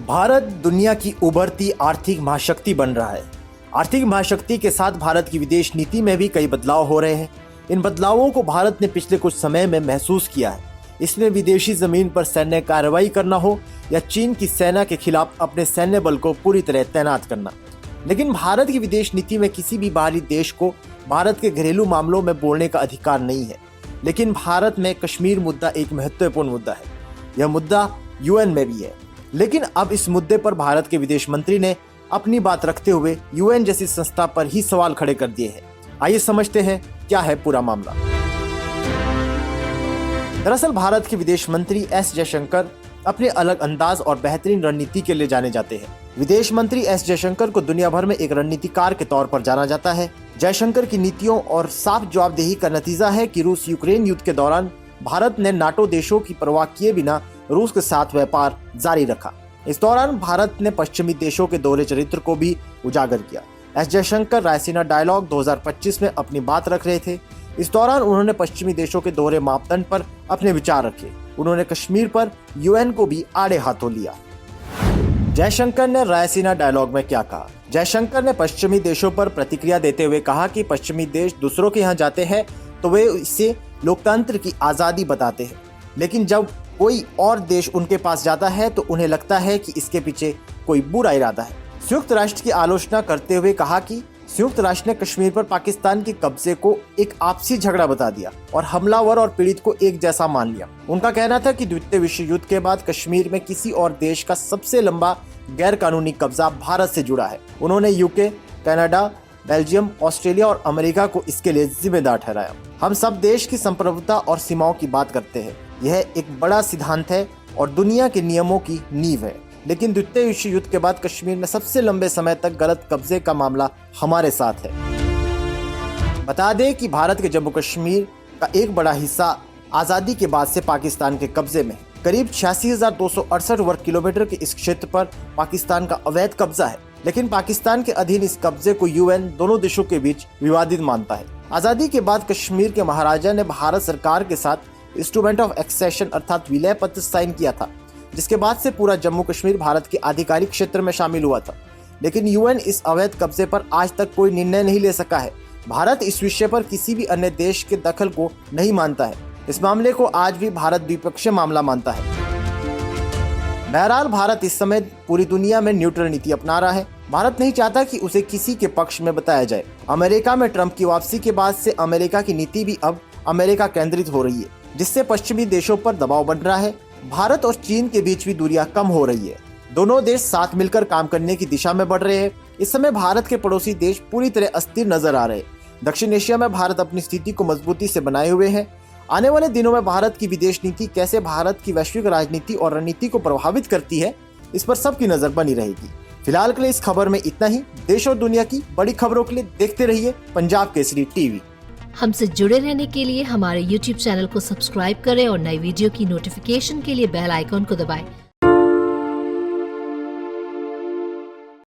भारत दुनिया की उभरती आर्थिक महाशक्ति बन रहा है। आर्थिक महाशक्ति के साथ भारत की विदेश नीति में भी कई बदलाव हो रहे हैं। इन बदलावों को भारत ने पिछले कुछ समय में महसूस किया है। इसमें विदेशी जमीन पर सैन्य कार्रवाई करना हो या चीन की सेना के खिलाफ अपने सैन्य बल को पूरी तरह तैनात करना। लेकिन भारत की विदेश नीति में किसी भी बाहरी देश को भारत के घरेलू मामलों में बोलने का अधिकार नहीं है। लेकिन भारत में कश्मीर मुद्दा एक महत्वपूर्ण मुद्दा है। यह मुद्दा यूएन में भी है। लेकिन अब इस मुद्दे पर भारत के विदेश मंत्री ने अपनी बात रखते हुए यूएन जैसी संस्था पर ही सवाल खड़े कर दिए हैं। आइए समझते हैं क्या है पूरा मामला। दरअसल भारत के विदेश मंत्री एस जयशंकर अपने अलग अंदाज और बेहतरीन रणनीति के लिए जाने जाते हैं। विदेश मंत्री एस जयशंकर को दुनिया भर में एक रणनीतिकार के तौर पर जाना जाता है। जयशंकर की नीतियों और साफ जवाबदेही का नतीजा है कि रूस यूक्रेन युद्ध के दौरान भारत ने नाटो देशों की परवाह किए बिना रूस के साथ व्यापार जारी रखा। इस दौरान भारत ने पश्चिमी देशों के दोहरे चरित्र को भी उजागर किया। एस जयशंकर रायसीना डायलॉग 2025 में अपनी बात रख रहे थे। इस दौरान उन्होंने पश्चिमी देशों के दोहरे मापदंड पर अपने विचार रखे। उन्होंने कश्मीर पर यूएन को भी आड़े हाथों लिया। जयशंकर ने रायसीना डायलॉग में क्या कहा? जयशंकर ने पश्चिमी देशों पर प्रतिक्रिया देते हुए कहा कि पश्चिमी देश दूसरों के यहाँ जाते हैं तो वे इसे लोकतंत्र की आजादी बताते हैं, लेकिन जब कोई और देश उनके पास जाता है तो उन्हें लगता है कि इसके पीछे कोई बुरा इरादा है। संयुक्त राष्ट्र की आलोचना करते हुए कहा कि संयुक्त राष्ट्र ने कश्मीर पर पाकिस्तान के कब्जे को एक आपसी झगड़ा बता दिया और हमलावर और पीड़ित को एक जैसा मान लिया। उनका कहना था कि द्वितीय विश्व युद्ध के बाद कश्मीर में किसी और देश का सबसे लंबा गैर कानूनी कब्जा भारत से जुड़ा है। उन्होंने यूके, कनाडा, बेल्जियम, ऑस्ट्रेलिया और अमेरिका को इसके लिए जिम्मेदार ठहराया। हम सब देश की संप्रभुता और सीमाओं की बात करते हैं। यह एक बड़ा सिद्धांत है और दुनिया के नियमों की नींव है। लेकिन द्वितीय विश्व युद्ध के बाद कश्मीर में सबसे लंबे समय तक गलत कब्जे का मामला हमारे साथ है। बता दें कि भारत के जम्मू कश्मीर का एक बड़ा हिस्सा आजादी के बाद से पाकिस्तान के कब्जे में है। करीब 86,268 वर्ग किलोमीटर के इस क्षेत्र पर पाकिस्तान का अवैध कब्जा है। लेकिन पाकिस्तान के अधीन इस कब्जे को यूएन दोनों देशों के बीच विवादित मानता है। आजादी के बाद कश्मीर के महाराजा ने भारत सरकार के साथ इंस्ट्रूमेंट ऑफ एक्सेशन अर्थात विलय पत्र साइन किया था, जिसके बाद से पूरा जम्मू कश्मीर भारत के आधिकारिक क्षेत्र में शामिल हुआ था। लेकिन यूएन इस अवैध कब्जे पर आज तक कोई निर्णय नहीं ले सका है। भारत इस विषय पर किसी भी अन्य देश के दखल को नहीं मानता है। इस मामले को आज भी भारत द्विपक्षीय मामला मानता है। बहरहाल भारत इस समय पूरी दुनिया में न्यूट्रल नीति अपना रहा है। भारत नहीं चाहता कि उसे किसी के पक्ष में बताया जाए। अमेरिका में ट्रंप की वापसी के बाद से अमेरिका की नीति भी अब अमेरिका केंद्रित हो रही है, जिससे पश्चिमी देशों पर दबाव बढ़ रहा है। भारत और चीन के बीच भी दूरियां कम हो रही है। दोनों देश साथ मिलकर काम करने की दिशा में बढ़ रहे हैं। इस समय भारत के पड़ोसी देश पूरी तरह अस्थिर नजर आ रहे हैं। दक्षिण एशिया में भारत अपनी स्थिति को मजबूती से बनाए हुए है। आने वाले दिनों में भारत की विदेश नीति कैसे भारत की वैश्विक राजनीति और रणनीति को प्रभावित करती है, इस पर सबकी नजर बनी रहेगी। फिलहाल के लिए इस खबर में इतना ही। देश और दुनिया की बड़ी खबरों के लिए देखते रहिए पंजाब केसरी टीवी। हमसे जुड़े रहने के लिए हमारे YouTube चैनल को सब्सक्राइब करें और नई वीडियो की नोटिफिकेशन के लिए बेल आइकॉन को दबाएं।